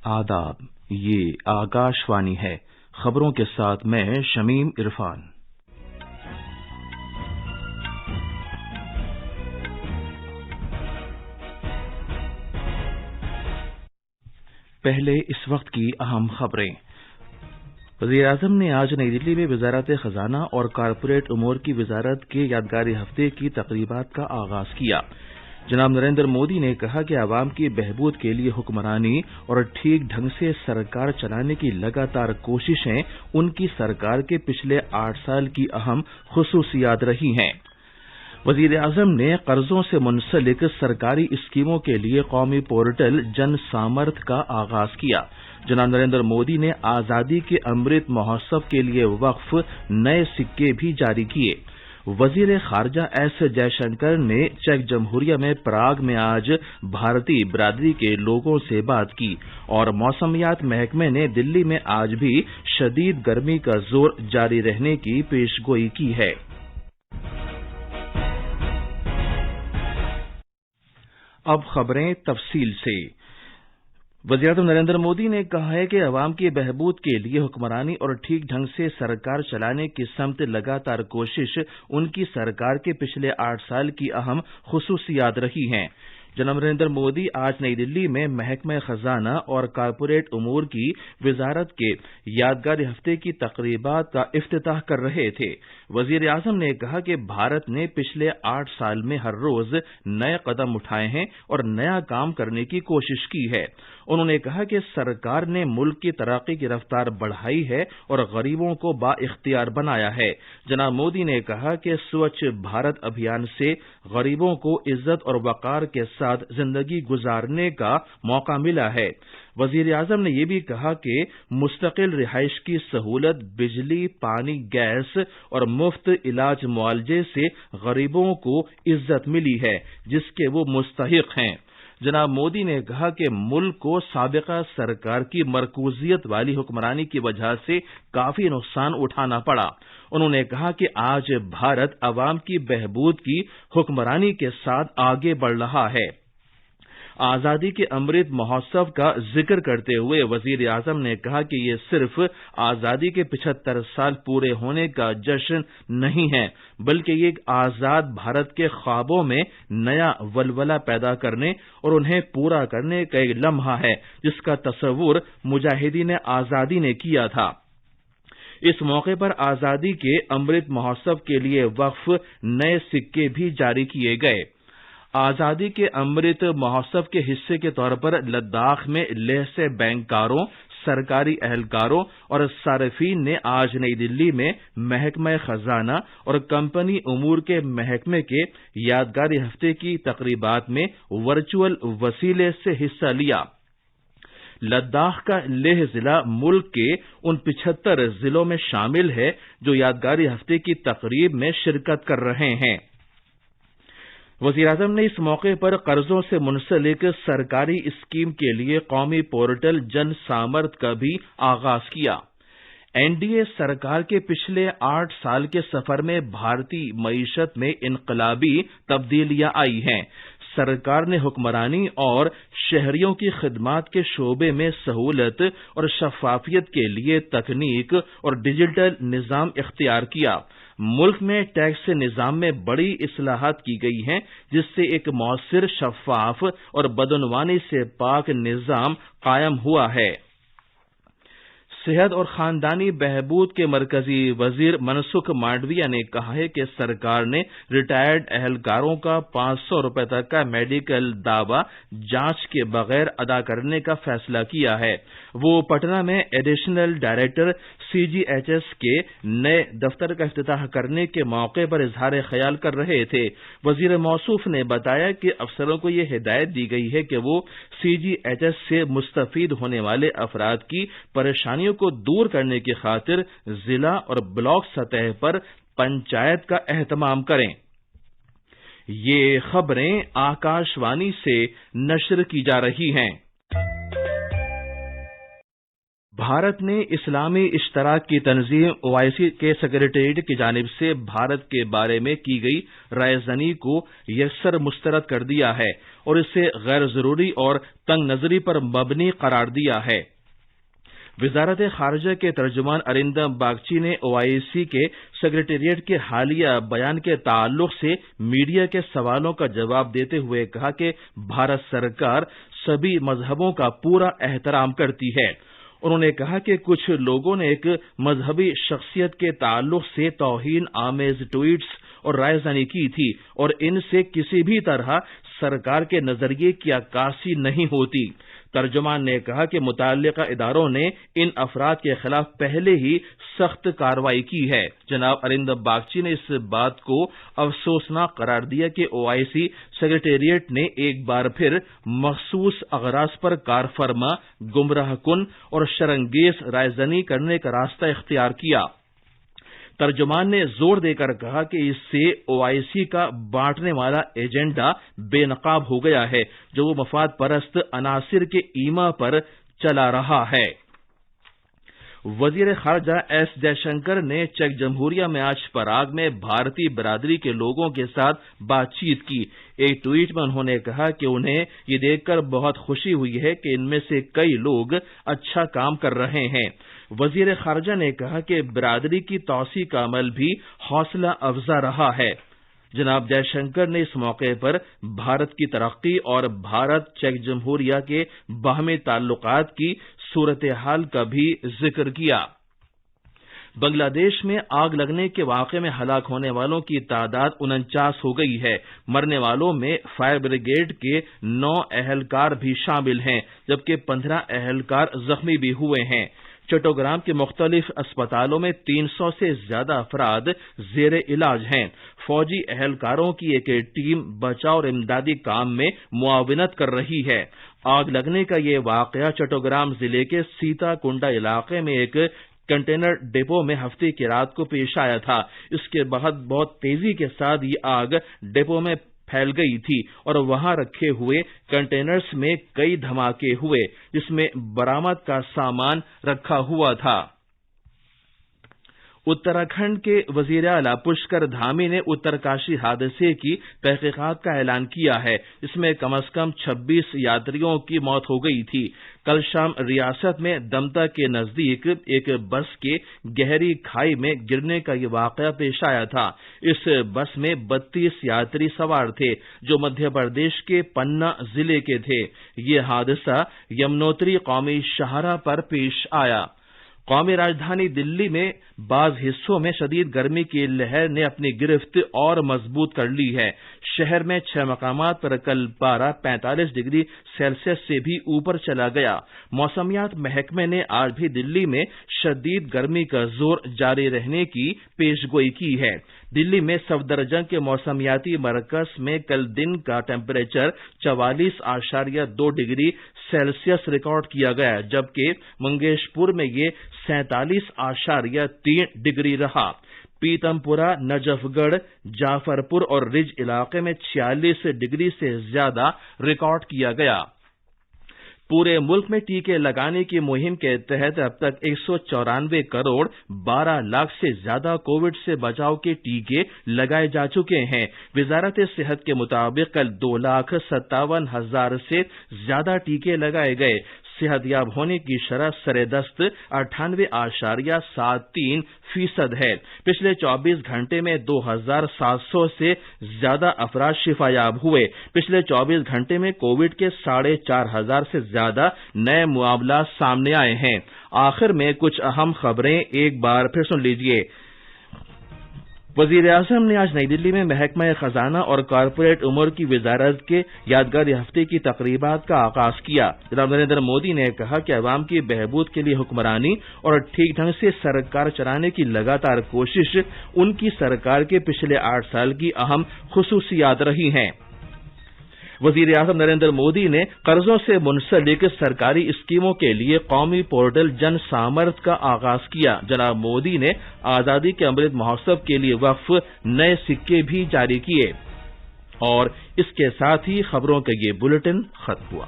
آداب، یہ آکاشوانی ہے۔ خبروں کے ساتھ میں شمیم عرفان۔ پہلے اس وقت کی اہم خبریں۔ وزیر اعظم نے آج نئی دلی میں وزارت خزانہ اور کارپوریٹ امور کی وزارت کے یادگاری ہفتے کی تقریبات کا آغاز کیا۔ جناب نریندر مودی نے کہا کہ عوام کی بہبود کے لیے حکمرانی اور ٹھیک ڈھنگ سے سرکار چلانے کی لگاتار کوششیں ان کی سرکار کے پچھلے 8 سال کی اہم خصوصیات رہی ہیں۔ وزیر اعظم نے قرضوں سے منسلک سرکاری اسکیموں کے لیے قومی پورٹل جن سامرتھ کا آغاز کیا۔ جناب نریندر مودی نے آزادی کے امرت مہوتسو کے لیے وقف نئے سکے بھی جاری کیے۔ وزیر خارجہ ایس جے شنکر نے چیک جمہوریہ میں پراگ میں آج بھارتی برادری کے لوگوں سے بات کی، اور موسمیات محکمے نے دلی میں آج بھی شدید گرمی کا زور جاری رہنے کی پیشگوئی کی ہے۔ اب خبریں تفصیل سے۔ وزیر اعظم نریندر مودی نے کہا ہے کہ عوام کی بہبود کے لیے حکمرانی اور ٹھیک ڈھنگ سے سرکار چلانے کی سمت لگاتار کوشش ان کی سرکار کے پچھلے 8 سال کی اہم خصوصیات رہی ہیں۔ جناب نریندر مودی آج نئی دلی میں محکمہ خزانہ اور کارپوریٹ امور کی وزارت کے یادگاری ہفتے کی تقریبات کا افتتاح کر رہے تھے۔ وزیر اعظم نے کہا کہ بھارت نے پچھلے 8 سال میں ہر روز نئے قدم اٹھائے ہیں اور نیا کام کرنے کی کوشش کی ہے۔ انہوں نے کہا کہ سرکار نے ملک کی ترقی کی رفتار بڑھائی ہے اور غریبوں کو بااختیار بنایا ہے۔ جناب مودی نے کہا کہ سوچھ بھارت ابھیان سے غریبوں کو عزت اور وقار کے ساتھ زندگی گزارنے کا موقع ملا ہے۔ وزیر اعظم نے یہ بھی کہا کہ مستقل رہائش کی سہولت، بجلی، پانی، گیس اور مفت علاج معالجے سے غریبوں کو عزت ملی ہے جس کے وہ مستحق ہیں۔ جناب مودی نے کہا کہ ملک کو سابقہ سرکار کی مرکوزیت والی حکمرانی کی وجہ سے کافی نقصان اٹھانا پڑا۔ انہوں نے کہا کہ آج بھارت عوام کی بہبود کی حکمرانی کے ساتھ آگے بڑھ رہا ہے۔ آزادی کے امرت مہوتسو کا ذکر کرتے ہوئے وزیر اعظم نے کہا کہ یہ صرف آزادی کے 75 سال پورے ہونے کا جشن نہیں ہے، بلکہ یہ ایک آزاد بھارت کے خوابوں میں نیا ولولہ پیدا کرنے اور انہیں پورا کرنے کا ایک لمحہ ہے جس کا تصور مجاہدین آزادی نے کیا تھا۔ اس موقع پر آزادی کے امرت مہوتسو کے لیے وقف نئے سکے بھی جاری کیے گئے۔ آزادی کے امرت مہوتسو کے حصے کے طور پر لداخ میں لیہ سے بینکاروں، سرکاری اہلکاروں اور صارفین نے آج نئی دلی میں محکمہ خزانہ اور کمپنی امور کے محکمے کے یادگاری ہفتے کی تقریبات میں ورچوئل وسیلے سے حصہ لیا۔ لداخ کا لیہ ضلع ملک کے ان 75 ضلعوں میں شامل ہے جو یادگاری ہفتے کی تقریب میں شرکت کر رہے ہیں۔ وزیر اعظم نے اس موقع پر قرضوں سے منسلک سرکاری اسکیم کے لیے قومی پورٹل جن سامرتھ کا بھی آغاز کیا۔ این ڈی اے سرکار کے پچھلے 8 سال کے سفر میں بھارتی معیشت میں انقلابی تبدیلیاں آئی ہیں۔ سرکار نے حکمرانی اور شہریوں کی خدمات کے شعبے میں سہولت اور شفافیت کے لیے تکنیک اور ڈیجیٹل نظام اختیار کیا۔ ملک میں ٹیکس نظام میں بڑی اصلاحات کی گئی ہیں جس سے ایک مؤثر، شفاف اور بدعنوانی سے پاک نظام قائم ہوا ہے۔ صحت اور خاندانی بہبود کے مرکزی وزیر منسکھ مانڈویہ نے کہا ہے کہ سرکار نے ریٹائرڈ اہلکاروں کا 500 روپے تک کا میڈیکل دعوی جانچ کے بغیر ادا کرنے کا فیصلہ کیا ہے۔ وہ پٹنہ میں additional director C G H S کے نئے دفتر کا افتتاح کرنے کے موقع پر اظہار خیال کر رہے تھے۔ وزیر موصوف نے بتایا کہ افسروں کو یہ ہدایت دی گئی ہے کہ وہ سی جی ایچ ایس سے مستفید ہونے والے افراد کی پریشانیوں کو دور کرنے کی خاطر ضلع اور بلاک سطح پر پنچایت کا اہتمام کریں۔ یہ خبریں آکاشوانی سے نشر کی جا رہی ہیں۔ بھارت نے اسلامی اشتراک کی تنظیم OIC کے سیکریٹریٹ کی جانب سے بھارت کے بارے میں کی گئی رائے زنی کو یکسر مسترد کر دیا ہے اور اسے غیر ضروری اور تنگ نظری پر مبنی قرار دیا ہے۔ وزارت خارجہ کے ترجمان ارندم باگچی نے OIC کے سیکریٹریٹ کے حالیہ بیان کے تعلق سے میڈیا کے سوالوں کا جواب دیتے ہوئے کہا کہ بھارت سرکار سبھی مذہبوں کا پورا احترام کرتی ہے۔ انہوں نے کہا کہ کچھ لوگوں نے ایک مذہبی شخصیت کے تعلق سے توہین آمیز ٹویٹس اور رائے زنی کی تھی اور ان سے کسی بھی طرح سرکار کے نظریے کی عکاسی نہیں ہوتی۔ ترجمان نے کہا کہ متعلقہ اداروں نے ان افراد کے خلاف پہلے ہی سخت کارروائی کی ہے۔ جناب ارندم باگچی نے اس بات کو افسوسناک قرار دیا کہ OIC سیکریٹریٹ نے ایک بار پھر مخصوص اغراض پر کار فرما، گمراہ کن اور شرانگیز رائے زنی کرنے کا راستہ اختیار کیا۔ ترجمان نے زور دے کر کہا کہ اس سے OIC کا بانٹنے والا ایجنڈا بے نقاب ہو گیا ہے جو وہ مفاد پرست عناصر کے ایما پر چلا رہا ہے۔ وزیر خارجہ ایس جے شنکر نے چیک جمہوریہ میں آج پراگ میں بھارتی برادری کے لوگوں کے ساتھ بات چیت کی۔ ایک ٹویٹ میں انہوں نے کہا کہ انہیں یہ دیکھ کر بہت خوشی ہوئی ہے کہ ان میں سے کئی لوگ اچھا کام کر رہے ہیں۔ وزیر خارجہ نے کہا کہ برادری کی توسیع کا عمل بھی حوصلہ افزا رہا ہے۔ جناب جے شنکر نے اس موقع پر بھارت کی ترقی اور بھارت چیک جمہوریہ کے باہمی تعلقات کی صورتحال کا بھی ذکر کیا۔ بنگلہ دیش میں آگ لگنے کے واقعے میں ہلاک ہونے والوں کی تعداد 49 ہو گئی ہے۔ مرنے والوں میں فائر بریگیڈ کے 9 اہلکار بھی شامل ہیں جبکہ 15 اہلکار زخمی بھی ہوئے ہیں۔ چٹوگرام کے مختلف اسپتالوں میں 300 سے زیادہ افراد زیر علاج ہیں۔ فوجی اہلکاروں کی ایک ٹیم بچاؤ اور امدادی کام میں معاونت کر رہی ہے۔ آگ لگنے کا یہ واقعہ چٹوگرام ضلع کے سیتا کنڈا علاقے میں ایک کنٹینر ڈپو میں ہفتے کی رات کو پیش آیا تھا۔ اس کے بعد بہت تیزی کے ساتھ یہ آگ ڈپو میں پھیل گئی تھی اور وہاں رکھے ہوئے کنٹینرز میں کئی دھماکے ہوئے جس میں برآمد کا سامان رکھا ہوا تھا۔ اتراکھنڈ کے وزیر اعلیٰ پشکر دھامی نے اترکاشی حادثے کی تحقیقات کا اعلان کیا ہے جس میں کم از کم 26 یاتریوں کی موت ہو گئی تھی۔ کل شام ریاست میں دمتا کے نزدیک ایک بس کے گہری کھائی میں گرنے کا یہ واقعہ پیش آیا تھا۔ اس بس میں 32 یاتری سوار تھے جو مدھیہ پردیش کے پنا ضلع کے تھے۔ یہ حادثہ یمنوتری قومی شاہراہ پر پیش آیا۔ قومی راجدھانی دلی میں بعض حصوں میں شدید گرمی کی لہر نے اپنی گرفت اور مضبوط کر لی ہے۔ شہر میں 6 مقامات پر کل پارہ 45 ڈگری سیلسیس سے بھی اوپر چلا گیا۔ موسمیات محکمے نے آج بھی دلی میں شدید گرمی کا زور جاری رہنے کی پیش گوئی کی ہے۔ دلی میں صفدرجنگ کے موسمیاتی مرکز میں کل دن کا ٹیمپریچر 44.2 ڈگری سیلسیس ریکارڈ کیا گیا جبکہ منگیش پور میں یہ 47.3 ڈگری رہا۔ پیتم پورہ، نجف گڑھ، جعفر پور اور رج علاقے میں 46 ڈگری سے زیادہ ریکارڈ کیا گیا۔ پورے ملک میں ٹیکے لگانے کی مہم کے تحت اب تک 194 کروڑ 12 لاکھ سے زیادہ کووڈ سے بچاؤ کے ٹیکے لگائے جا چکے ہیں۔ وزارت صحت کے مطابق کل 2,57,000 سے زیادہ ٹیکے لگائے گئے۔ صحت یاب ہونے کی شرح سردست 98.73% ہے۔ پچھلے 24 گھنٹے میں 2,700 سے زیادہ افراد شفا یاب ہوئے۔ پچھلے 24 گھنٹے میں کووڈ کے 4,500 سے زیادہ نئے معاملات سامنے آئے ہیں۔ آخر میں کچھ اہم خبریں ایک بار پھر سن لیجیے۔ وزیر اعظم نے آج نئی دلی میں محکمہ خزانہ اور کارپوریٹ امور کی وزارت کے یادگاری ہفتے کی تقریبات کا آغاز کیا۔ جناب نریندر مودی نے کہا کہ عوام کی بہبود کے لیے حکمرانی اور ٹھیک ڈھنگ سے سرکار چلانے کی لگاتار کوشش ان کی سرکار کے پچھلے 8 سال کی اہم خصوصیات رہی ہیں۔ وزیر اعظم نریندر مودی نے قرضوں سے منسلک سرکاری اسکیموں کے لیے قومی پورٹل جن سامرتھ کا آغاز کیا۔ جناب مودی نے آزادی کے امرت مہوتسو کے لیے وقف نئے سکے بھی جاری کیے۔ اور اس کے ساتھ ہی خبروں کا یہ بلیٹن ختم ہوا۔